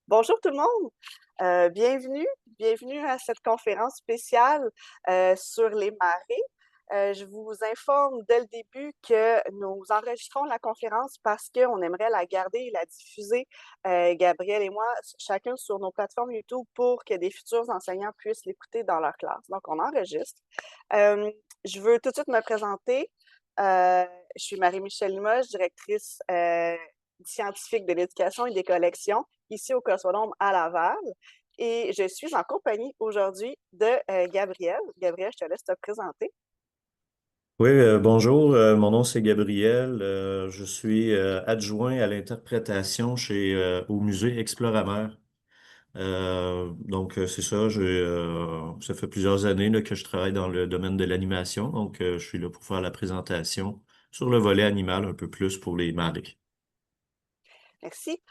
Bonjour tout le monde. Bienvenue à cette conférence spéciale sur les marées. Je vous informe dès le début que nous enregistrons la conférence parce qu'on aimerait la garder et la diffuser, Gabriel et moi, chacun sur nos plateformes YouTube pour que des futurs enseignants puissent l'écouter dans leur classe. Donc, on enregistre. Euh, je veux tout de suite me présenter. Euh, je suis Marie-Michelle Limoges, directrice scientifique de l'éducation et des collections ici au Cosmodome à Laval. Et je suis en compagnie aujourd'hui de Gabriel. Gabriel, je te laisse te présenter. Oui, bonjour, mon nom c'est Gabriel. Je suis adjoint à l'interprétation au musée Exploramer. C'est ça, ça fait plusieurs années là, que je travaille dans le domaine de l'animation, je suis là pour faire la présentation sur le volet animal un peu plus pour les marées. Merci.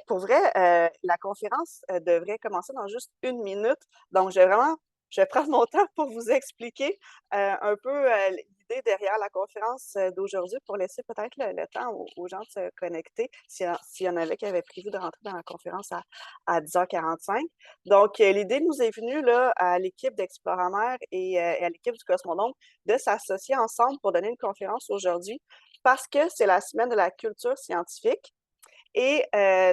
Pour vrai, la conférence devrait commencer dans juste une minute. Donc, je vais prendre mon temps pour vous expliquer un peu l'idée derrière la conférence d'aujourd'hui pour laisser peut-être le temps aux gens de se connecter s'il y en avait qui avaient prévu de rentrer dans la conférence à 10h45. Donc, l'idée nous est venue là, à l'équipe d'Exploramer et à l'équipe du Cosmodome de s'associer ensemble pour donner une conférence aujourd'hui parce que c'est la semaine de la culture scientifique. Et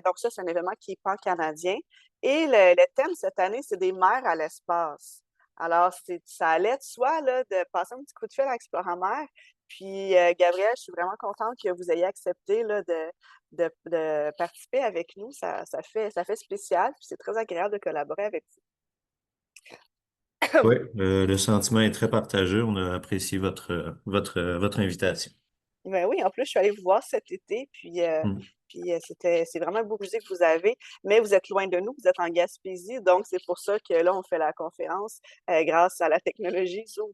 donc ça, c'est un événement qui est pan-canadien. Et le thème cette année, c'est des mers à l'espace. Alors, ça allait de soi là, de passer un petit coup de fil à Exploramer. Puis, Gabriel, je suis vraiment contente que vous ayez accepté là, de participer avec nous. Ça fait spécial, puis c'est très agréable de collaborer avec Oui, vous. le sentiment est très partagé. On a apprécié votre invitation. Ben oui, en plus, je suis allée vous voir cet été, Hmm. c'est vraiment un beau musée que vous avez, mais vous êtes loin de nous, vous êtes en Gaspésie, donc c'est pour ça que là, on fait la conférence grâce à la technologie Zoom.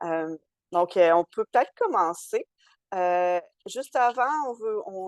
Euh, on peut peut-être commencer. Euh, Juste avant,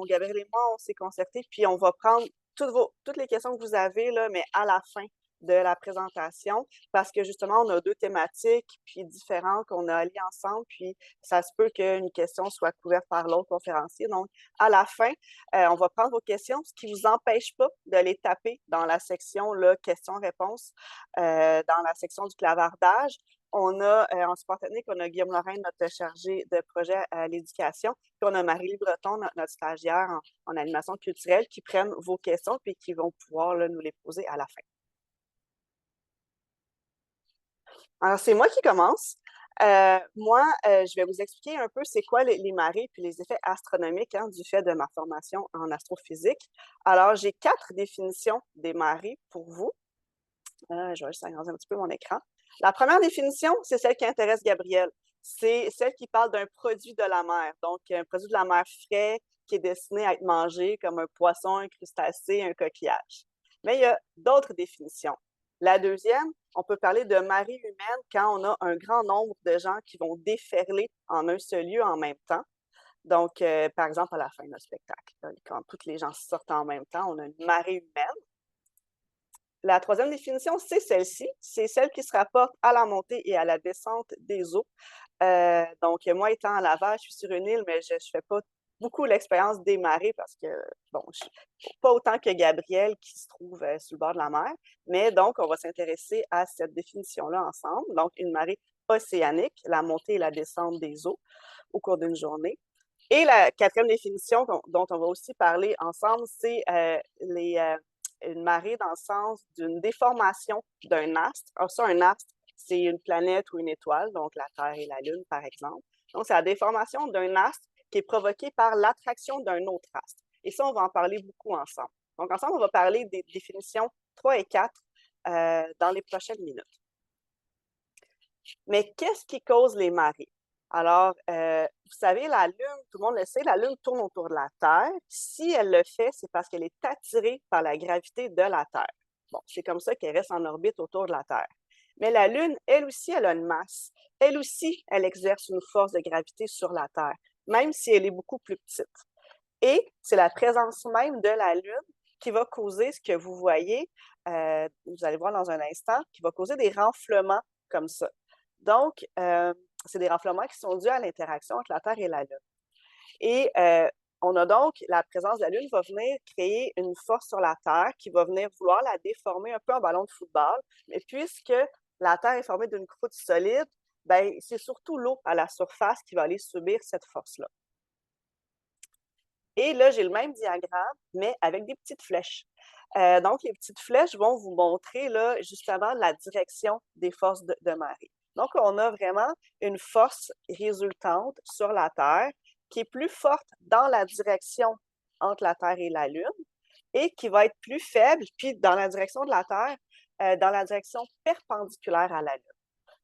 Gabriel et moi, on s'est concertés, puis on va prendre toutes les questions que vous avez, là, mais à la fin de la présentation, parce que justement, on a deux thématiques, puis différentes qu'on a alliées ensemble, puis ça se peut qu'une question soit couverte par l'autre conférencier. Donc, à la fin, on va prendre vos questions, ce qui ne vous empêche pas de les taper dans la section là, questions-réponses, dans la section du clavardage. On a en support technique, on a Guillaume Lorrain, notre chargé de projet à l'éducation. Puis on a Marie-Lie Breton, notre stagiaire en animation culturelle, qui prennent vos questions puis qui vont pouvoir là, nous les poser à la fin. Alors, c'est moi qui commence. Je vais vous expliquer un peu c'est quoi les marées puis les effets astronomiques hein, du fait de ma formation en astrophysique. Alors, j'ai 4 définitions des marées pour vous. Je vais juste agrandir un petit peu mon écran. La première définition, c'est celle qui intéresse Gabriel. C'est celle qui parle d'un produit de la mer. Donc, un produit de la mer frais qui est destiné à être mangé comme un poisson, un crustacé, un coquillage. Mais il y a d'autres définitions. La deuxième, on peut parler de marée humaine quand on a un grand nombre de gens qui vont déferler en un seul lieu en même temps. Donc, par exemple, à la fin d'un spectacle, quand tous les gens sortent en même temps, on a une marée humaine. La troisième définition, c'est celle-ci. C'est celle qui se rapporte à la montée et à la descente des eaux. Donc, moi, étant à Laval, je suis sur une île, mais je ne fais pas beaucoup l'expérience des marées parce que, bon, pas autant que Gabriel qui se trouve sur le bord de la mer. Mais donc, on va s'intéresser à cette définition-là ensemble. Donc, une marée océanique, la montée et la descente des eaux au cours d'une journée. Et la quatrième définition dont on va aussi parler ensemble, c'est une marée dans le sens d'une déformation d'un astre. Alors ça, un astre, c'est une planète ou une étoile, donc la Terre et la Lune, par exemple. Donc, c'est la déformation d'un astre qui est provoquée par l'attraction d'un autre astre. Et ça, on va en parler beaucoup ensemble. Donc, ensemble, on va parler des définitions 3 et 4 dans les prochaines minutes. Mais qu'est-ce qui cause les marées? Alors, vous savez, la Lune, tout le monde le sait, la Lune tourne autour de la Terre. Si elle le fait, c'est parce qu'elle est attirée par la gravité de la Terre. Bon, c'est comme ça qu'elle reste en orbite autour de la Terre. Mais la Lune, elle aussi, elle a une masse. Elle aussi, elle exerce une force de gravité sur la Terre, même si elle est beaucoup plus petite. Et c'est la présence même de la Lune qui va causer ce que vous voyez, vous allez voir dans un instant, qui va causer des renflements comme ça. Donc, c'est des renflements qui sont dus à l'interaction entre la Terre et la Lune. Et On a donc, la présence de la Lune va venir créer une force sur la Terre qui va venir vouloir la déformer un peu en ballon de football. Mais puisque la Terre est formée d'une croûte solide, ben, c'est surtout l'eau à la surface qui va aller subir cette force-là. Et là, j'ai le même diagramme, mais avec des petites flèches. Donc, les petites flèches vont vous montrer là, justement la direction des forces de marée. Donc, on a vraiment une force résultante sur la Terre qui est plus forte dans la direction entre la Terre et la Lune et qui va être plus faible, puis dans la direction de la Terre, dans la direction perpendiculaire à la Lune.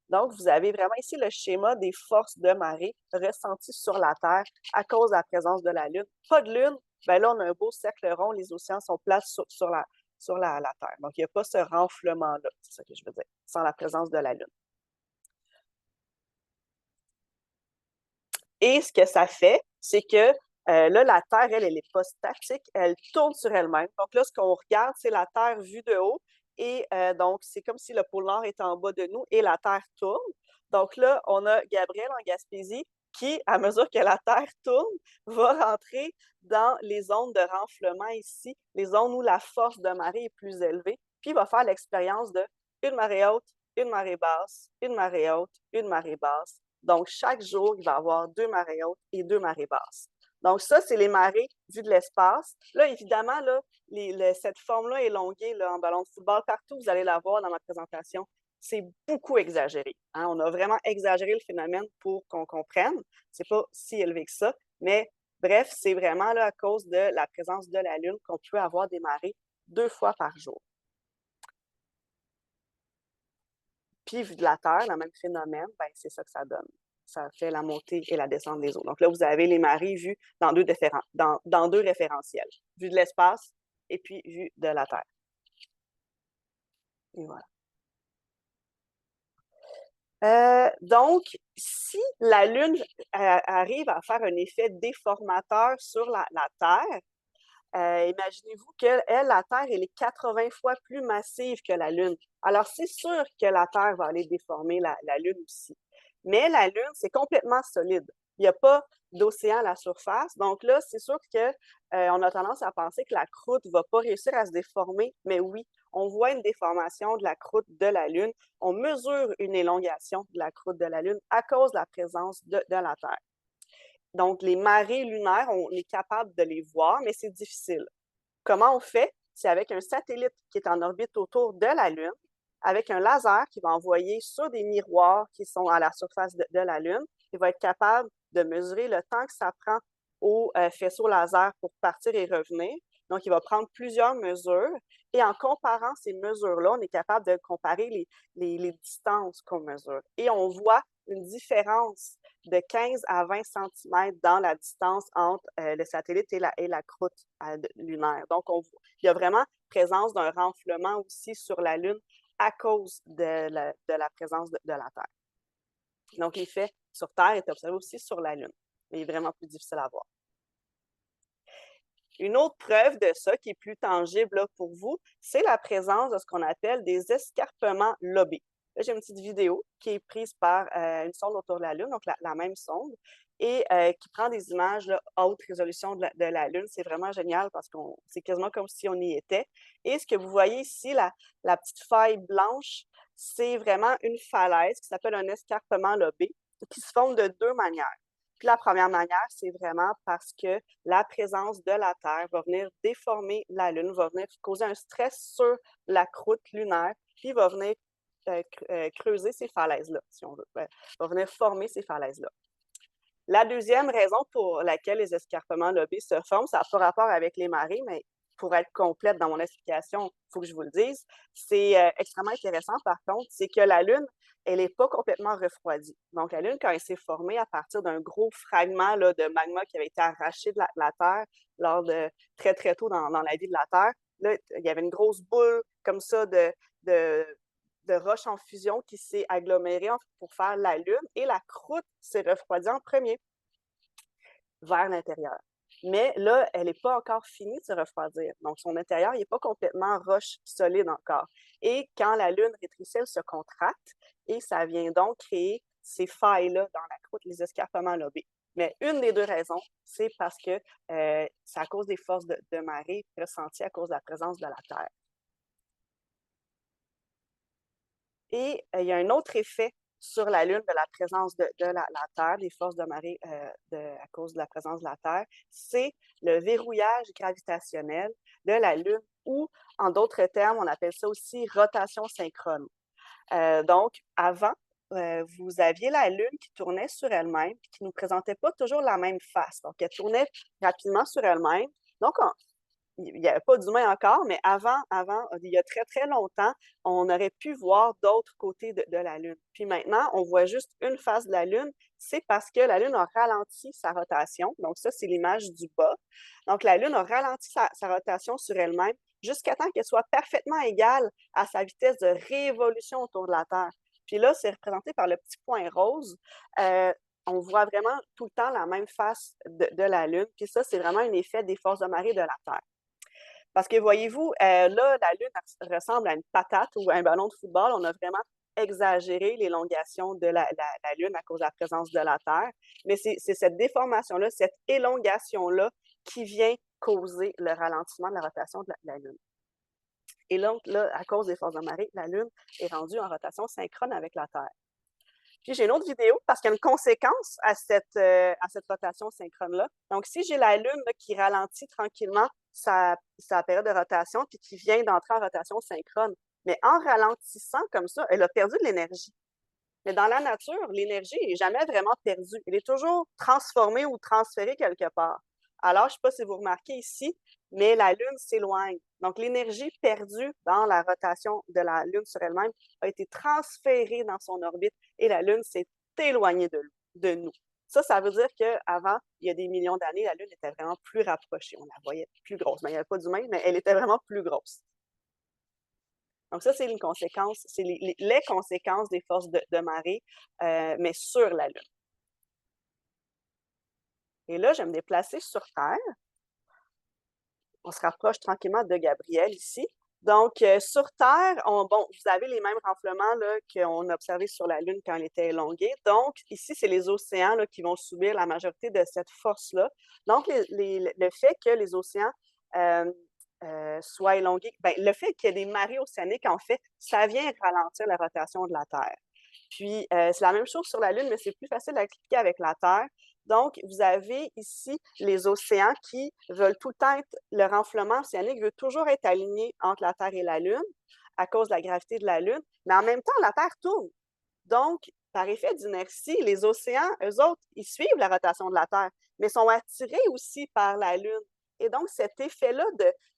Donc, vous avez vraiment ici le schéma des forces de marée ressenties sur la Terre à cause de la présence de la Lune. Pas de Lune, bien là, on a un beau cercle rond, les océans sont plats sur la Terre. Donc, il n'y a pas ce renflement-là, c'est ça que je veux dire, sans la présence de la Lune. Et ce que ça fait, c'est que là, la Terre, elle n'est pas statique, elle tourne sur elle-même. Donc là, ce qu'on regarde, c'est la Terre vue de haut. Et donc, c'est comme si le pôle Nord était en bas de nous et la Terre tourne. Donc là, on a Gabriel en Gaspésie qui, à mesure que la Terre tourne, va rentrer dans les zones de renflement ici, les zones où la force de marée est plus élevée, puis il va faire l'expérience de une marée haute, une marée basse, une marée haute, une marée basse. Donc, chaque jour, il va y avoir 2 marées hautes et 2 marées basses. Donc, ça, c'est les marées vues de l'espace. Là, évidemment, là, cette forme-là élonguée là, en ballon de football, partout, vous allez la voir dans ma présentation, c'est beaucoup exagéré. Hein? On a vraiment exagéré le phénomène pour qu'on comprenne. C'est pas si élevé que ça, mais bref, c'est vraiment là, à cause de la présence de la Lune qu'on peut avoir des marées 2 fois par jour. Puis, vu de la Terre, le même phénomène, ben, c'est ça que ça donne. Ça fait la montée et la descente des eaux. Donc là, vous avez les marées vues dans deux référentiels. Vue de l'espace et puis vue de la Terre. Et voilà. Donc, si la Lune arrive à faire un effet déformateur sur la Terre, imaginez-vous que la Terre, elle est 80 fois plus massive que la Lune. Alors, c'est sûr que la Terre va aller déformer la Lune aussi. Mais la Lune, c'est complètement solide. Il n'y a pas d'océan à la surface. Donc là, c'est sûr qu'on a tendance à penser que la croûte ne va pas réussir à se déformer. Mais oui, on voit une déformation de la croûte de la Lune. On mesure une élongation de la croûte de la Lune à cause de la présence de la Terre. Donc, les marées lunaires, on est capable de les voir, mais c'est difficile. Comment on fait? C'est avec un satellite qui est en orbite autour de la Lune, avec un laser qui va envoyer sur des miroirs qui sont à la surface de la Lune. Il va être capable de mesurer le temps que ça prend au faisceau laser pour partir et revenir. Donc, il va prendre plusieurs mesures et en comparant ces mesures-là, on est capable de comparer les distances qu'on mesure. Et on voit une différence de 15 à 20 cm dans la distance entre le satellite et la croûte lunaire. Donc, il y a vraiment présence d'un renflement aussi sur la Lune à cause de la présence de la Terre. Donc, l'effet sur Terre est observé aussi sur la Lune, mais il est vraiment plus difficile à voir. Une autre preuve de ça qui est plus tangible là, pour vous, c'est la présence de ce qu'on appelle des escarpements lobés. Là, j'ai une petite vidéo qui est prise par une sonde autour de la Lune, donc la même sonde, et qui prend des images là, à haute résolution de la Lune. C'est vraiment génial parce que c'est quasiment comme si on y était. Et ce que vous voyez ici, la petite faille blanche, c'est vraiment une falaise qui s'appelle un escarpement lobé, qui se forme de 2 manières. Puis la première manière, c'est vraiment parce que la présence de la Terre va venir déformer la Lune, va venir causer un stress sur la croûte lunaire, puis va venir creuser ces falaises-là, si on veut, va venir former ces falaises-là. La deuxième raison pour laquelle les escarpements lobés se forment, ça n'a pas rapport avec les marées, mais pour être complète dans mon explication, il faut que je vous le dise, c'est extrêmement intéressant par contre, c'est que la Lune, elle n'est pas complètement refroidie. Donc, la Lune, quand elle s'est formée à partir d'un gros fragment là, de magma qui avait été arraché de la Terre lors de très, très tôt dans la vie de la Terre, là, il y avait une grosse boule comme ça de roches en fusion qui s'est agglomérée pour faire la Lune et la croûte s'est refroidie en premier vers l'intérieur. Mais là, elle n'est pas encore finie de se refroidir. Donc, son intérieur n'est pas complètement roche solide encore. Et quand la Lune rétrécit, elle se contracte et ça vient donc créer ces failles-là dans la croûte, les escarpements lobés. Mais une des deux raisons, c'est parce que c'est à cause des forces de marée ressenties à cause de la présence de la Terre. Et il y a un autre effet sur la Lune de la présence de la Terre, des forces de marée à cause de la présence de la Terre, c'est le verrouillage gravitationnel de la Lune ou, en d'autres termes, on appelle ça aussi rotation synchrone. Donc, avant, vous aviez la Lune qui tournait sur elle-même et qui ne nous présentait pas toujours la même face. Donc, elle tournait rapidement sur elle-même. Donc, il n'y avait pas d'humain encore, mais avant, il y a très, très longtemps, on aurait pu voir d'autres côtés de la Lune. Puis maintenant, on voit juste une face de la Lune. C'est parce que la Lune a ralenti sa rotation. Donc, ça, c'est l'image du bas. Donc, la Lune a ralenti sa rotation sur elle-même jusqu'à temps qu'elle soit parfaitement égale à sa vitesse de révolution autour de la Terre. Puis là, c'est représenté par le petit point rose. On voit vraiment tout le temps la même face de la Lune. Puis ça, c'est vraiment un effet des forces de marée de la Terre. Parce que voyez-vous, là, la Lune ressemble à une patate ou à un ballon de football. On a vraiment exagéré l'élongation de la Lune à cause de la présence de la Terre. Mais c'est cette déformation-là, cette élongation-là qui vient causer le ralentissement de la rotation de la Lune. Et donc, là, à cause des forces de marée, la Lune est rendue en rotation synchrone avec la Terre. Puis j'ai une autre vidéo parce qu'il y a une conséquence à cette rotation synchrone-là. Donc, si j'ai la Lune là, qui ralentit tranquillement sa période de rotation puis qui vient d'entrer en rotation synchrone, mais en ralentissant comme ça, elle a perdu de l'énergie. Mais dans la nature, l'énergie n'est jamais vraiment perdue. Elle est toujours transformée ou transférée quelque part. Alors, je ne sais pas si vous remarquez ici, mais la Lune s'éloigne. Donc, l'énergie perdue dans la rotation de la Lune sur elle-même a été transférée dans son orbite et la Lune s'est éloignée de nous. Ça veut dire qu'avant, il y a des millions d'années, la Lune était vraiment plus rapprochée. On la voyait plus grosse. Mais il n'y avait pas d'humain, mais elle était vraiment plus grosse. Donc, ça, c'est une conséquence, c'est les conséquences des forces de marée, mais sur la Lune. Et là, je vais me déplacer sur Terre. On se rapproche tranquillement de Gabriel ici. Donc, sur Terre, vous avez les mêmes renflements qu'on a observés sur la Lune quand elle était élongée. Donc, ici, c'est les océans là, qui vont subir la majorité de cette force-là. Donc, le fait que les océans soient élongés, le fait qu'il y ait des marées océaniques, en fait, ça vient ralentir la rotation de la Terre. Puis, c'est la même chose sur la Lune, mais c'est plus facile à expliquer avec la Terre. Donc, vous avez ici les océans qui veulent tout le temps être, le renflement océanique veut toujours être aligné entre la Terre et la Lune à cause de la gravité de la Lune, mais en même temps, la Terre tourne. Donc, par effet d'inertie, les océans, eux autres, ils suivent la rotation de la Terre, mais sont attirés aussi par la Lune. Et donc, cet effet-là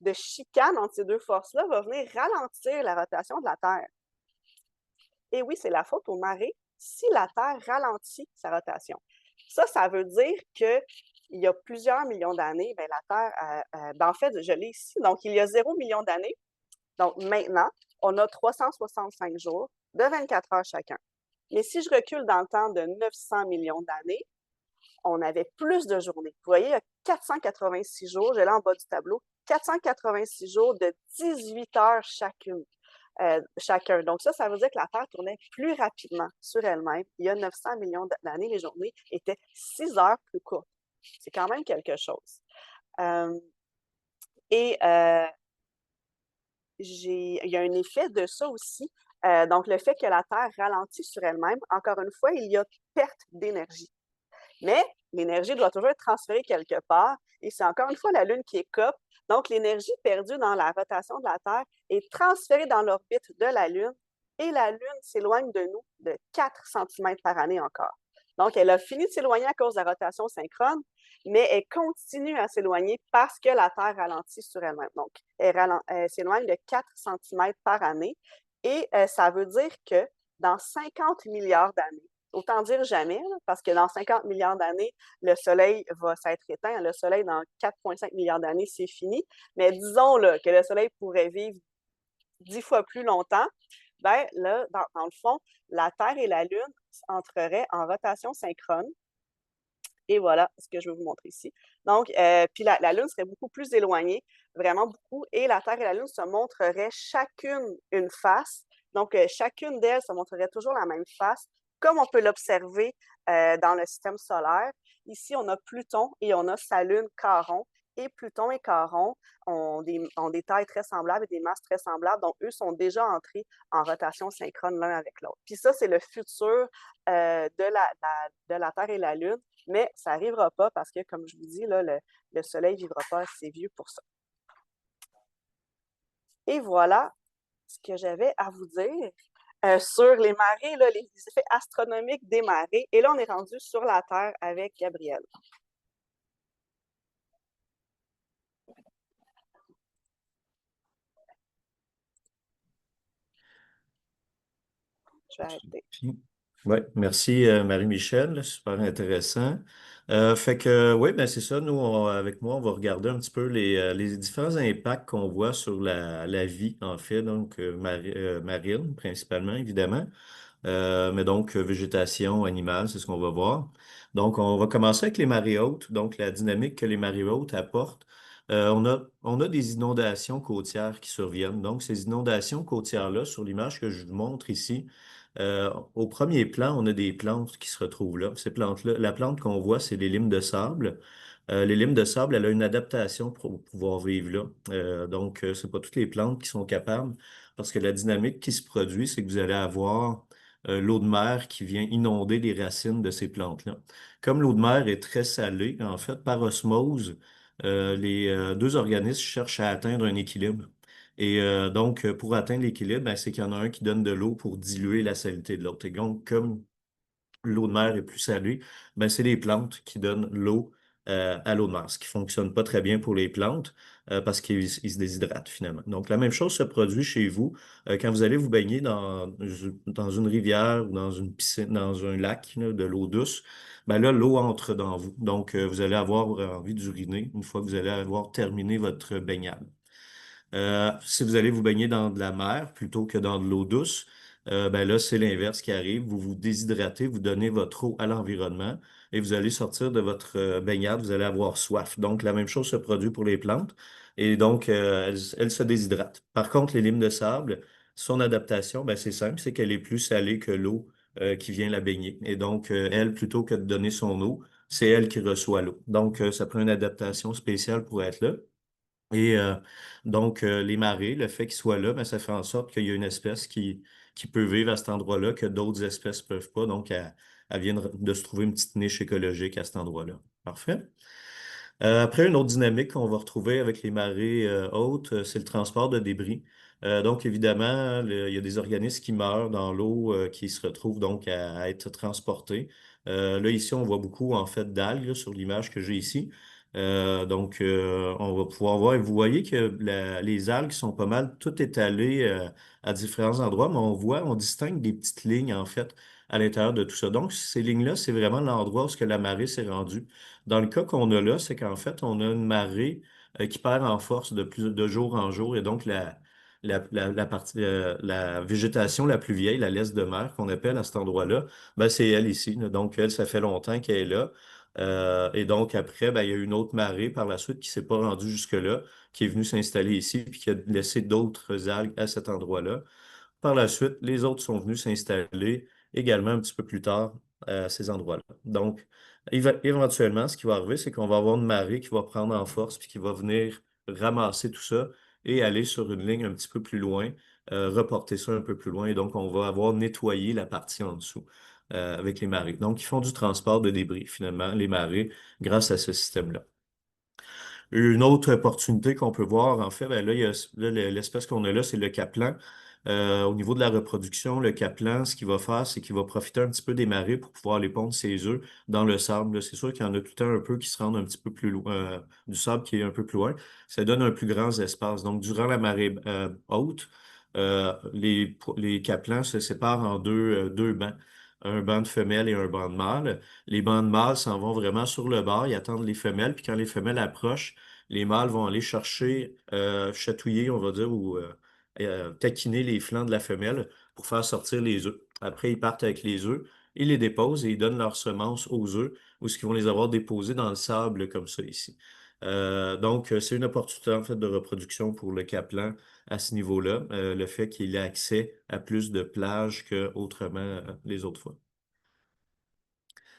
de chicane entre ces deux forces-là va venir ralentir la rotation de la Terre. Et oui, c'est la faute aux marées si la Terre ralentit sa rotation. Ça veut dire qu'il y a plusieurs millions d'années, la Terre, en fait, je l'ai ici, donc il y a 0 million d'années. Donc maintenant, on a 365 jours de 24 heures chacun. Mais si je recule dans le temps de 900 millions d'années, on avait plus de journées. Vous voyez, il y a 486 jours, j'ai là en bas du tableau, 486 jours de 18 heures chacun. Donc ça veut dire que la Terre tournait plus rapidement sur elle-même. Il y a 900 millions d'années, les journées étaient 6 heures plus courtes. C'est quand même quelque chose. Il y a un effet de ça aussi. Donc, le fait que la Terre ralentit sur elle-même, encore une fois, il y a perte d'énergie. Mais l'énergie doit toujours être transférée quelque part et c'est encore une fois la Lune qui écope. Donc, l'énergie perdue dans la rotation de la Terre est transférée dans l'orbite de la Lune et la Lune s'éloigne de nous de 4 cm par année encore. Donc, elle a fini de s'éloigner à cause de la rotation synchrone, mais elle continue à s'éloigner parce que la Terre ralentit sur elle-même. Donc, elle s'éloigne de 4 cm par année et ça veut dire que dans 50 milliards d'années, autant dire jamais, parce que dans 50 milliards d'années, le Soleil va s'être éteint. Le Soleil, dans 4,5 milliards d'années, c'est fini. Mais disons là, que le Soleil pourrait vivre 10 fois plus longtemps. Là, dans le fond, la Terre et la Lune entreraient en rotation synchrone. Et voilà ce que je vais vous montrer ici. Donc, puis la Lune serait beaucoup plus éloignée, vraiment beaucoup, et la Terre et la Lune se montreraient chacune une face. Donc, chacune d'elles se montrerait toujours la même face, comme on peut l'observer dans le système solaire. Ici, on a Pluton et on a sa lune Charon. Et Pluton et Charon ont des tailles très semblables et des masses très semblables. Donc, eux sont déjà entrés en rotation synchrone l'un avec l'autre. Puis ça, c'est le futur de la Terre et la Lune, mais ça n'arrivera pas parce que, comme je vous dis, là, le Soleil ne vivra pas assez vieux pour ça. Et voilà ce que j'avais à vous dire sur les marées, là, les effets astronomiques des marées. Et là, on est rendu sur la Terre avec Gabriel. Je vais arrêter. Oui, merci Marie-Michel, super intéressant. Fait que oui, ben c'est ça, nous, avec moi, on va regarder un petit peu les différents impacts qu'on voit sur la vie, en fait, donc marine, principalement, évidemment. Mais donc, végétation animale, c'est ce qu'on va voir. Donc, on va commencer avec les marées hautes, donc la dynamique que les marées hautes apportent. On a des inondations côtières qui surviennent. Donc, ces inondations côtières-là, sur l'image que je vous montre ici, au premier plan, on a des plantes qui se retrouvent là. Ces plantes-là, la plante qu'on voit, c'est les limes de sable. Les limes de sable, elle a une adaptation pour pouvoir vivre là. Donc, c'est pas toutes les plantes qui sont capables, parce que la dynamique qui se produit, c'est que vous allez avoir l'eau de mer qui vient inonder les racines de ces plantes-là. Comme l'eau de mer est très salée, en fait, par osmose, les deux organismes cherchent à atteindre un équilibre. Et donc, pour atteindre l'équilibre, ben, c'est qu'il y en a un qui donne de l'eau pour diluer la saleté de l'autre. Et donc, comme l'eau de mer est plus salée, ben, c'est les plantes qui donnent l'eau à l'eau de mer, ce qui fonctionne pas très bien pour les plantes parce qu'ils se déshydratent finalement. Donc, la même chose se produit chez vous quand vous allez vous baigner dans une rivière ou dans une piscine, dans un lac, là, de l'eau douce. Ben là, l'eau entre dans vous. Donc, vous allez avoir envie d'uriner une fois que vous allez avoir terminé votre baignade. Si vous allez vous baigner dans de la mer plutôt que dans de l'eau douce, ben là, c'est l'inverse qui arrive. Vous vous déshydratez, vous donnez votre eau à l'environnement et vous allez sortir de votre baignade, vous allez avoir soif. Donc, la même chose se produit pour les plantes et donc, elles se déshydratent. Par contre, les limes de sable, son adaptation, ben, c'est simple, c'est qu'elle est plus salée que l'eau qui vient la baigner. Et donc, elle, plutôt que de donner son eau, c'est elle qui reçoit l'eau. Donc, ça prend une adaptation spéciale pour être là. Et donc, les marées, le fait qu'ils soient là, ben, ça fait en sorte qu'il y a une espèce qui peut vivre à cet endroit-là que d'autres espèces ne peuvent pas. Donc, elle vient de se trouver une petite niche écologique à cet endroit-là. Parfait. Après, une autre dynamique qu'on va retrouver avec les marées hautes, c'est le transport de débris. Donc, évidemment, il y a des organismes qui meurent dans l'eau, qui se retrouvent donc à être transportés. Là, ici, on voit beaucoup, en fait, d'algues là, sur l'image que j'ai ici. Donc, on va pouvoir voir, et vous voyez que les algues sont pas mal toutes étalées à différents endroits, mais on distingue des petites lignes, en fait, à l'intérieur de tout ça. Donc, ces lignes-là, c'est vraiment l'endroit où ce que la marée s'est rendue. Dans le cas qu'on a là, c'est qu'en fait, on a une marée qui perd en force de jour en jour et donc la végétation la plus vieille, la laisse de mer qu'on appelle à cet endroit-là, ben, c'est elle ici, là. Donc, elle, ça fait longtemps qu'elle est là. Et donc, après, ben, il y a une autre marée par la suite qui s'est pas rendue jusque-là, qui est venue s'installer ici puis qui a laissé d'autres algues à cet endroit-là. Par la suite, les autres sont venus s'installer également un petit peu plus tard à ces endroits-là. Donc, éventuellement, ce qui va arriver, c'est qu'on va avoir une marée qui va prendre en force puis qui va venir ramasser tout ça et aller sur une ligne un petit peu plus loin, reporter ça un peu plus loin. Et donc, on va avoir nettoyé la partie en dessous avec les marées. Donc, ils font du transport de débris, finalement, les marées, grâce à ce système-là. Une autre opportunité qu'on peut voir, en fait, ben là, l'espèce qu'on a là, c'est le caplan. Au niveau de la reproduction, le caplan, ce qu'il va faire, c'est qu'il va profiter un petit peu des marées pour pouvoir aller pondre ses œufs dans le sable. Là, c'est sûr qu'il y en a tout le temps un peu qui se rendent un petit peu plus loin, du sable qui est un peu plus loin. Ça donne un plus grand espace. Donc, durant la marée haute, les caplans se séparent en deux bancs. Un banc de femelles et un banc de mâles. Les bancs de mâles s'en vont vraiment sur le bord, ils attendent les femelles, puis quand les femelles approchent, les mâles vont aller chercher, chatouiller, on va dire, ou taquiner les flancs de la femelle pour faire sortir les œufs. Après, ils partent avec les œufs, ils les déposent et ils donnent leurs semences aux œufs, ou ce qu'ils vont les avoir déposés dans le sable comme ça ici. Donc, c'est une opportunité en fait de reproduction pour le caplan à ce niveau-là, le fait qu'il ait accès à plus de plages que autrement les autres fois.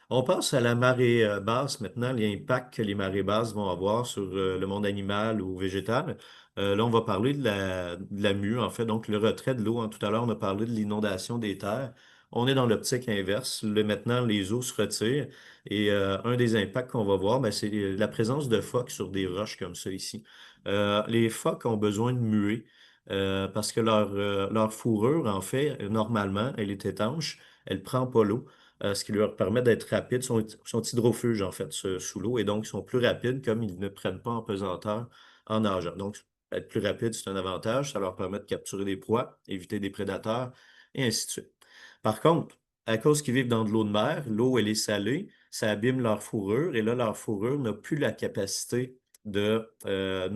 On passe à la marée basse maintenant, l'impact que les marées basses vont avoir sur le monde animal ou végétal. Là, on va parler de la mue, en fait, donc le retrait de l'eau. Hein. Tout à l'heure, on a parlé de l'inondation des terres. On est dans l'optique inverse. Maintenant, les eaux se retirent et un des impacts qu'on va voir, ben, c'est la présence de phoques sur des roches comme ça ici. Les phoques ont besoin de muer parce que leur fourrure, en fait, normalement, elle est étanche, elle prend pas l'eau ce qui leur permet d'être rapides, sont hydrophages en fait sous l'eau et donc ils sont plus rapides comme ils ne prennent pas en pesanteur en nageant. Donc, être plus rapide, c'est un avantage, ça leur permet de capturer des proies, éviter des prédateurs et ainsi de suite. Par contre, à cause qu'ils vivent dans de l'eau de mer, l'eau elle est salée, ça abîme leur fourrure et là leur fourrure n'a plus la capacité d'enlever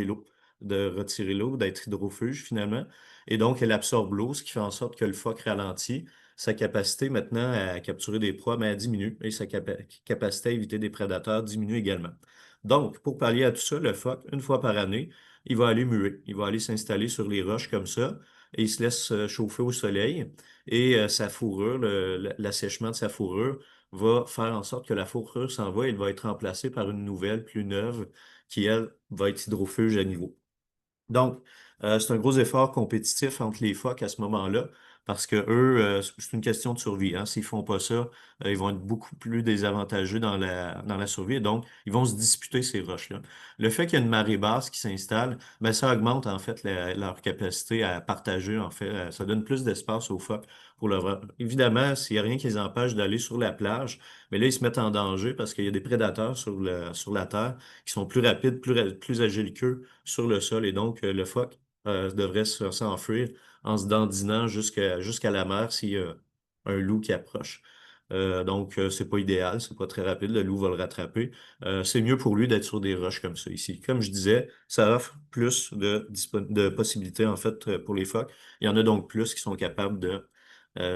l'eau, de retirer l'eau, d'être hydrofuge finalement. Et donc, elle absorbe l'eau, ce qui fait en sorte que le phoque ralentit sa capacité maintenant à capturer des proies, mais elle diminue et sa capacité à éviter des prédateurs diminue également. Donc, pour pallier à tout ça, le phoque, une fois par année, il va aller muer. Il va aller s'installer sur les roches comme ça et il se laisse chauffer au soleil et sa fourrure, l'assèchement de sa fourrure va faire en sorte que la fourrure s'en va et elle va être remplacée par une nouvelle, plus neuve, qui, elle, va être hydrofuge à niveau. Donc, c'est un gros effort compétitif entre les phoques à ce moment-là, parce que eux, c'est une question de survie. Hein. S'ils font pas ça, ils vont être beaucoup plus désavantageux dans la survie. Et donc, ils vont se disputer ces roches-là. Le fait qu'il y a une marée basse qui s'installe, ben, ça augmente en fait leur capacité à partager. En fait, ça donne plus d'espace aux phoques pour leur. Évidemment, s'il n'y a rien qui les empêche d'aller sur la plage, mais là, ils se mettent en danger parce qu'il y a des prédateurs sur la terre qui sont plus rapides, plus agiles qu'eux sur le sol. Et donc, le phoque devrait s'enfuir en se dandinant jusqu'à la mer s'il y a un loup qui approche. Donc, c'est pas idéal, c'est pas très rapide, le loup va le rattraper. C'est mieux pour lui d'être sur des roches comme ça ici. Comme je disais, ça offre plus de possibilités en fait pour les phoques. Il y en a donc plus qui sont capables de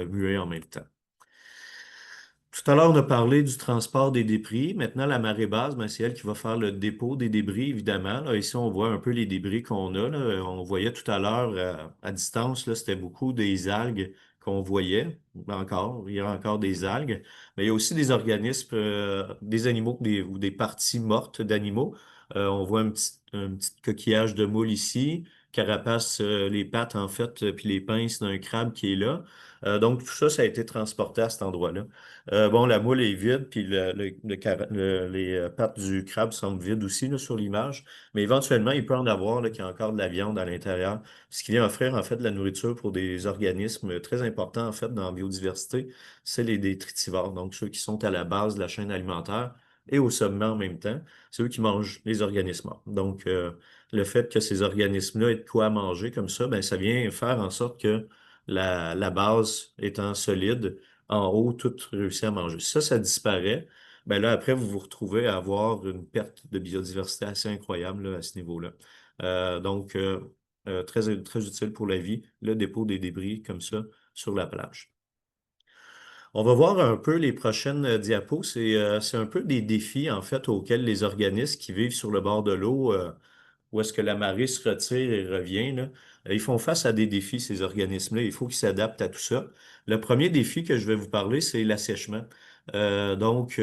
muer en même temps. Tout à l'heure, on a parlé du transport des débris. Maintenant, la marée basse, ben, c'est elle qui va faire le dépôt des débris, évidemment. Là, ici, on voit un peu les débris qu'on a. Là. On voyait tout à l'heure, à distance, là, c'était beaucoup des algues qu'on voyait. Encore, il y a encore des algues. Mais il y a aussi des organismes, des animaux ou des parties mortes d'animaux. On voit un petit coquillage de moule ici, carapace, les pattes, en fait, puis les pinces d'un crabe qui est là. Donc, tout ça, ça a été transporté à cet endroit-là. Bon, la moule est vide, puis les pattes du crabe semblent vides aussi là, sur l'image, mais éventuellement, il peut en avoir là, qui a encore de la viande à l'intérieur, ce qui vient offrir en fait de la nourriture pour des organismes très importants en fait dans la biodiversité, c'est les détritivores, donc ceux qui sont à la base de la chaîne alimentaire et au sommet en même temps, c'est eux qui mangent les organismes morts. Donc, le fait que ces organismes-là aient de quoi manger comme ça, ben, ça vient faire en sorte que la base étant solide, en haut, tout réussit à manger. Si ça disparaît, ben là, après, vous vous retrouvez à avoir une perte de biodiversité assez incroyable là, à ce niveau-là. Donc, très, très utile pour la vie, le dépôt des débris comme ça sur la plage. On va voir un peu les prochaines diapos. C'est un peu des défis, en fait, auxquels les organismes qui vivent sur le bord de l'eau, où est-ce que la marée se retire et revient, là, ils font face à des défis, ces organismes-là. Il faut qu'ils s'adaptent à tout ça. Le premier défi que je vais vous parler, c'est l'assèchement. Donc,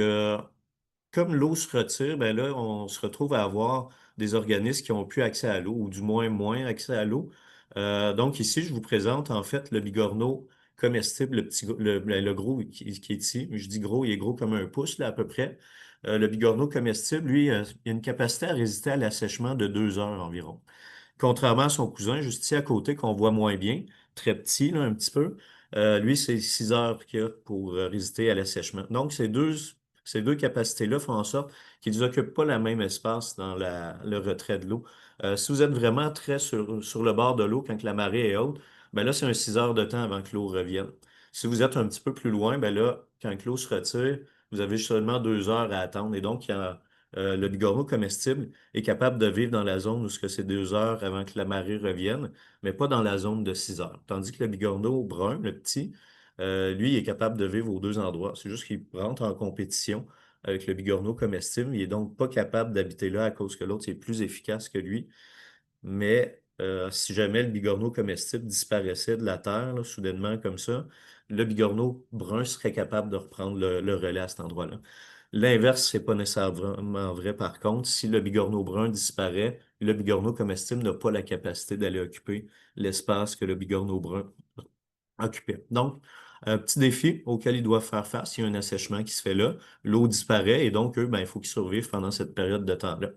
comme l'eau se retire, ben là, on se retrouve à avoir des organismes qui ont plus accès à l'eau, ou du moins accès à l'eau. Donc ici, je vous présente en fait le bigorneau comestible, le gros qui est ici. Je dis gros, il est gros comme un pouce là, à peu près. Le bigorneau comestible, lui, il a une capacité à résister à l'assèchement de 2 heures environ. Contrairement à son cousin, juste ici à côté, qu'on voit moins bien, très petit, là, un petit peu, lui, c'est 6 heures qu'il a pour résister à l'assèchement. Donc, ces deux capacités-là font en sorte qu'ils n'occupent pas le même espace dans le retrait de l'eau. Si vous êtes vraiment très sur le bord de l'eau quand que la marée est haute, ben là, c'est un 6 heures de temps avant que l'eau revienne. Si vous êtes un petit peu plus loin, ben là, quand que l'eau se retire, vous avez seulement 2 heures à attendre. Et donc, le bigorneau comestible est capable de vivre dans la zone où ce que c'est 2 heures avant que la marée revienne, mais pas dans la zone de 6 heures. Tandis que le bigorneau brun, le petit, lui, il est capable de vivre aux deux endroits. C'est juste qu'il rentre en compétition avec le bigorneau comestible. Il est donc pas capable d'habiter là à cause que l'autre est plus efficace que lui. Mais si jamais le bigorneau comestible disparaissait de la terre, là, soudainement comme ça, le bigorneau brun serait capable de reprendre le relais à cet endroit-là. L'inverse, c'est pas nécessairement vrai par contre. Si le bigorneau brun disparaît, le bigorneau comestible n'a pas la capacité d'aller occuper l'espace que le bigorneau brun occupé. Donc, un petit défi auquel ils doivent faire face, il y a un assèchement qui se fait là, l'eau disparaît et donc, eux, ben, il faut qu'ils survivent pendant cette période de temps-là.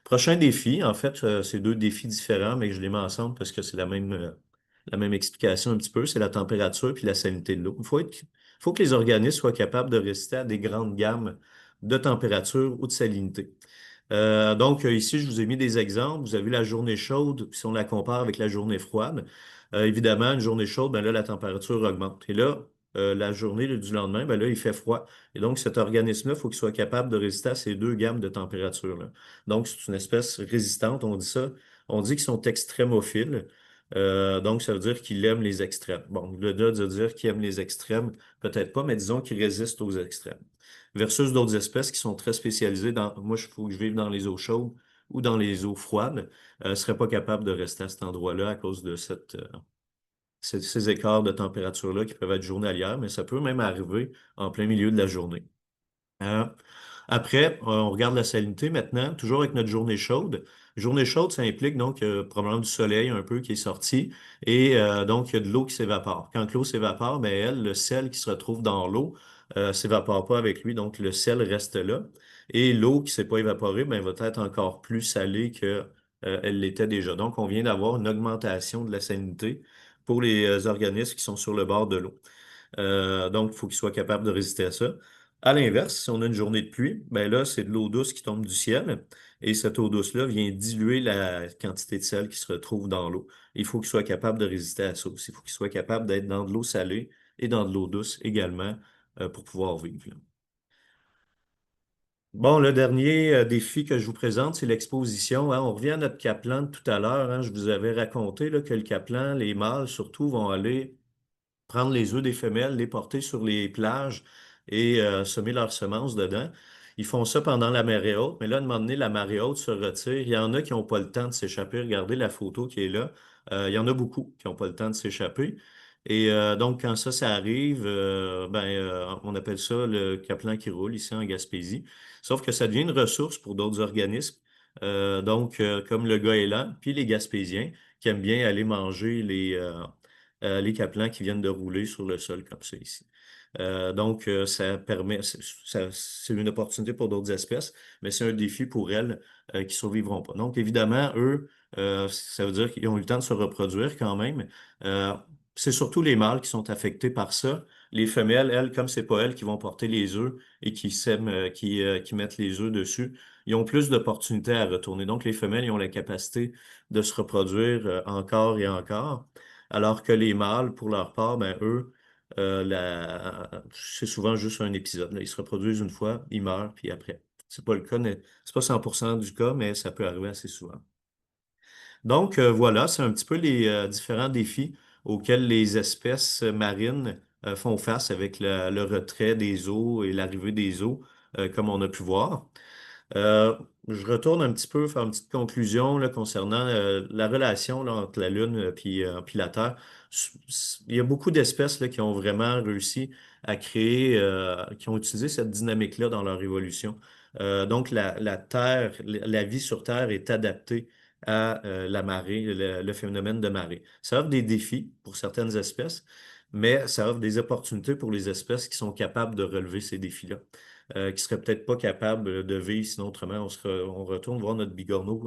Prochain défi, en fait, c'est deux défis différents, mais je les mets ensemble parce que c'est la même explication un petit peu, c'est la température puis la salinité de l'eau. Il faut que les organismes soient capables de résister à des grandes gammes de température ou de salinité. Donc, ici, je vous ai mis des exemples. Vous avez la journée chaude, puis si on la compare avec la journée froide, évidemment, une journée chaude, ben là, la température augmente. Et là, la journée du lendemain, ben là, il fait froid. Et donc, cet organisme-là, il faut qu'il soit capable de résister à ces deux gammes de température-là. Donc, c'est une espèce résistante, on dit ça. On dit qu'ils sont extrémophiles. Donc, ça veut dire qu'ils aiment les extrêmes. Bon, au-delà de dire qu'ils aiment les extrêmes, peut-être pas, mais disons qu'ils résistent aux extrêmes versus d'autres espèces qui sont très spécialisées dans, moi, il faut que je vive dans les eaux chaudes ou dans les eaux froides, ne seraient pas capables de rester à cet endroit-là à cause de ces écarts de température-là qui peuvent être journalières, mais ça peut même arriver en plein milieu de la journée. Euh, Après, on regarde la salinité maintenant, toujours avec notre journée chaude. Journée chaude, ça implique donc probablement du soleil un peu qui est sorti et donc il y a de l'eau qui s'évapore. Quand l'eau s'évapore, ben elle, le sel qui se retrouve dans l'eau s'évapore pas avec lui, donc le sel reste là. Et l'eau qui s'est pas évaporée, ben, va être encore plus salée que elle l'était déjà. Donc, on vient d'avoir une augmentation de la salinité pour les organismes qui sont sur le bord de l'eau. Donc, il faut qu'il soit capable de résister à ça. À l'inverse, si on a une journée de pluie, ben là, c'est de l'eau douce qui tombe du ciel et cette eau douce-là vient diluer la quantité de sel qui se retrouve dans l'eau. Il faut qu'il soit capable de résister à ça aussi. Il faut qu'il soit capable d'être dans de l'eau salée et dans de l'eau douce également pour pouvoir vivre, là. Bon, le dernier défi que je vous présente, c'est l'exposition, hein. On revient à notre caplan de tout à l'heure, hein. Je vous avais raconté là, que le caplan, les mâles surtout, vont aller prendre les œufs des femelles, les porter sur les plages et semer leurs semences dedans. Ils font ça pendant la marée haute, mais là, à un moment donné, la marée haute se retire. Il y en a qui n'ont pas le temps de s'échapper. Regardez la photo qui est là. Il y en a beaucoup qui n'ont pas le temps de s'échapper. Et donc, quand ça arrive, on appelle ça le caplan qui roule ici en Gaspésie. Sauf que ça devient une ressource pour d'autres organismes. Comme le goéland, puis les Gaspésiens, qui aiment bien aller manger les caplans qui viennent de rouler sur le sol comme ça ici. Ça permet, c'est une opportunité pour d'autres espèces, mais c'est un défi pour elles qui survivront pas. Donc, évidemment, eux, ça veut dire qu'ils ont eu le temps de se reproduire quand même. Euh, c'est surtout les mâles qui sont affectés par ça. Les femelles, elles, comme c'est pas elles qui vont porter les œufs et qui sèment, qui mettent les œufs dessus, ils ont plus d'opportunités à retourner. Donc, les femelles, ils ont la capacité de se reproduire encore et encore. Alors que les mâles, pour leur part, ben, eux, c'est souvent juste un épisode, là. Ils se reproduisent une fois, ils meurent, puis après. C'est pas le cas, c'est pas 100% du cas, mais ça peut arriver assez souvent. Donc, voilà, c'est un petit peu les différents défis auxquels les espèces marines font face avec le retrait des eaux et l'arrivée des eaux, comme on a pu voir. Euh, je retourne un petit peu faire une petite conclusion là, concernant la relation là, entre la Lune puis la Terre. Il y a beaucoup d'espèces là, qui ont vraiment réussi à créer, qui ont utilisé cette dynamique-là dans leur évolution. Donc, la Terre, la vie sur Terre est adaptée à la marée, le phénomène de marée. Ça offre des défis pour certaines espèces, mais ça offre des opportunités pour les espèces qui sont capables de relever ces défis-là qui serait peut-être pas capable de vivre, sinon autrement, on retourne voir notre bigorneau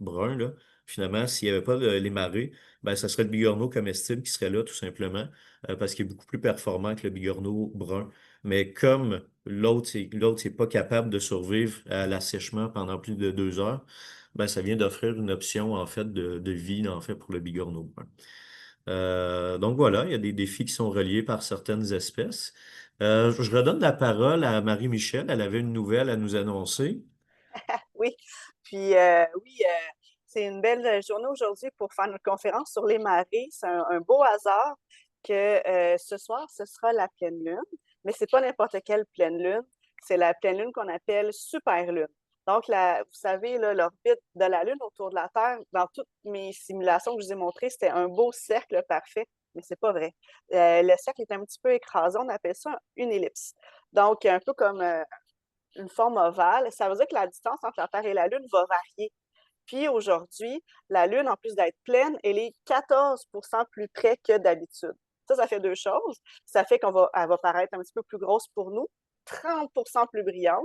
brun, là. Finalement, s'il n'y avait pas les marées, ben, ça serait le bigorneau comestible qui serait là, tout simplement, parce qu'il est beaucoup plus performant que le bigorneau brun. Mais comme l'autre, c'est pas capable de survivre à l'assèchement pendant plus de 2 heures, ben, ça vient d'offrir une option, en fait, de vie, en fait, pour le bigorneau brun. Donc voilà, il y a des défis qui sont reliés par certaines espèces. Je redonne la parole à Marie-Michel. Elle avait une nouvelle à nous annoncer. Oui, puis oui, c'est une belle journée aujourd'hui pour faire notre conférence sur les marées. C'est un beau hasard que ce soir, ce sera la pleine lune, mais c'est pas n'importe quelle pleine lune, c'est la pleine lune qu'on appelle super lune. Donc, vous savez, là, l'orbite de la Lune autour de la Terre, dans toutes mes simulations que je vous ai montrées, c'était un beau cercle parfait, mais c'est pas vrai. Le cercle est un petit peu écrasé, on appelle ça une ellipse. Donc, un peu comme une forme ovale, ça veut dire que la distance entre la Terre et la Lune va varier. Puis aujourd'hui, la Lune, en plus d'être pleine, elle est 14 plus près que d'habitude. Ça fait deux choses. Ça fait elle va paraître un petit peu plus grosse pour nous, 30 plus brillante,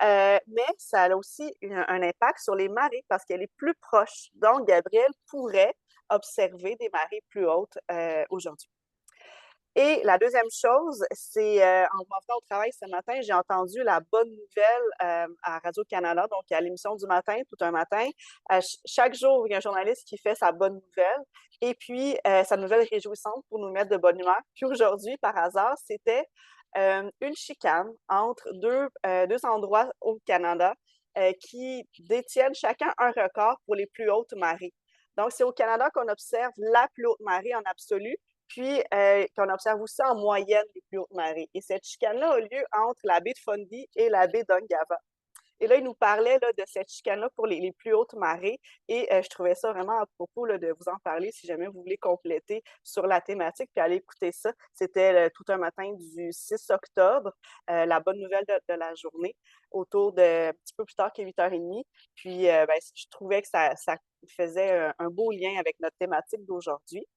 mais ça a aussi un impact sur les marées parce qu'elle est plus proche. Donc, Gabriel pourrait observer des marées plus hautes aujourd'hui. Et la deuxième chose, c'est en m'en venant au travail ce matin, j'ai entendu la bonne nouvelle à Radio-Canada, donc à l'émission du matin, tout un matin. Chaque jour, il y a un journaliste qui fait sa bonne nouvelle et puis sa nouvelle réjouissante pour nous mettre de bonne humeur. Puis aujourd'hui, par hasard, c'était une chicane entre deux endroits au Canada qui détiennent chacun un record pour les plus hautes marées. Donc, c'est au Canada qu'on observe la plus haute marée en absolu, puis qu'on observe aussi en moyenne les plus hautes marées. Et cette chicane-là a lieu entre la baie de Fundy et la baie d'Ungava. Et là, il nous parlait là, de cette chicane-là pour les plus hautes marées. Et je trouvais ça vraiment à propos là, de vous en parler si jamais vous voulez compléter sur la thématique, puis aller écouter ça. C'était tout un matin du 6 octobre, la bonne nouvelle de la journée, autour de un petit peu plus tard que 8h30. Puis ben, je trouvais que ça faisait un beau lien avec notre thématique d'aujourd'hui.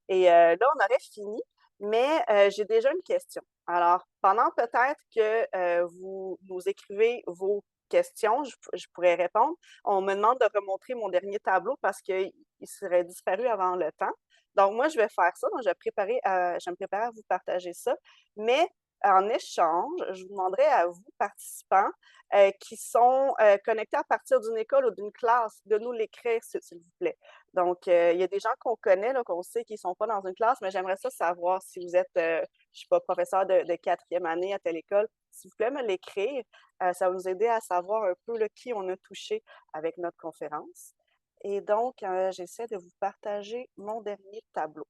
Et là, on aurait fini, mais j'ai déjà une question. Alors, pendant peut-être que vous nous écrivez vos questions, je pourrais répondre. On me demande de remontrer mon dernier tableau parce qu'il serait disparu avant le temps. Donc, moi, je vais faire ça. Donc, je vais me préparer à vous partager ça. Mais en échange, je vous demanderai à vous, participants, qui sont connectés à partir d'une école ou d'une classe, de nous l'écrire, s'il vous plaît. Donc, il y a des gens qu'on connaît, qu'on sait qu'ils ne sont pas dans une classe, mais j'aimerais ça savoir si vous êtes, je ne sais pas, professeur de quatrième année à telle école. S'il vous plaît, me l'écrire. Ça va nous aider à savoir un peu là, qui on a touché avec notre conférence. Et donc, j'essaie de vous partager mon dernier tableau.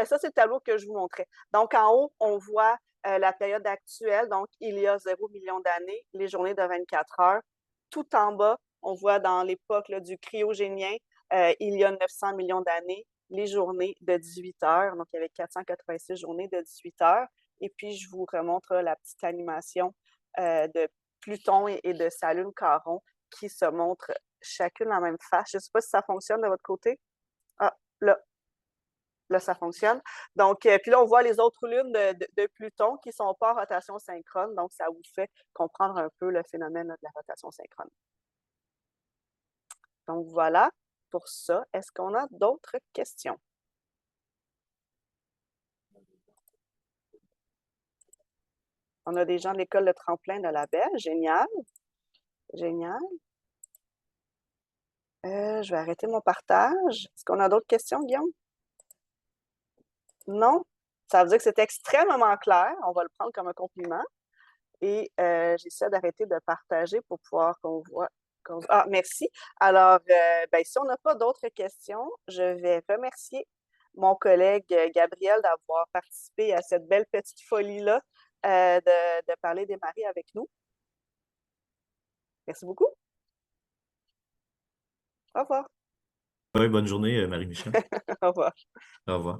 Ça, c'est le tableau que je vous montrais. Donc, en haut, on voit la période actuelle, donc il y a 0 million d'années, les journées de 24 heures. Tout en bas, on voit dans l'époque du cryogénien, il y a 900 millions d'années, les journées de 18 heures. Donc, il y avait 486 journées de 18 heures. Et puis, je vous remontre la petite animation de Pluton et de sa lune Charon qui se montrent chacune la même face. Je ne sais pas si ça fonctionne de votre côté. Ah, là, ça fonctionne. Donc, puis là, on voit les autres lunes de Pluton qui ne sont pas en rotation synchrone. Donc, ça vous fait comprendre un peu le phénomène de la rotation synchrone. Donc, voilà pour ça. Est-ce qu'on a d'autres questions? On a des gens de l'école de tremplin de la Belle. Génial. Génial. Je vais arrêter mon partage. Est-ce qu'on a d'autres questions, Guillaume? Non? Ça veut dire que c'est extrêmement clair. On va le prendre comme un compliment. Et j'essaie d'arrêter de partager pour pouvoir qu'on voit. Ah, merci. Alors, ben, si on n'a pas d'autres questions, je vais remercier mon collègue Gabriel d'avoir participé à cette belle petite folie-là de parler des marées avec nous. Merci beaucoup. Au revoir. Oui, bonne journée, Marie-Michel. Au revoir. Au revoir.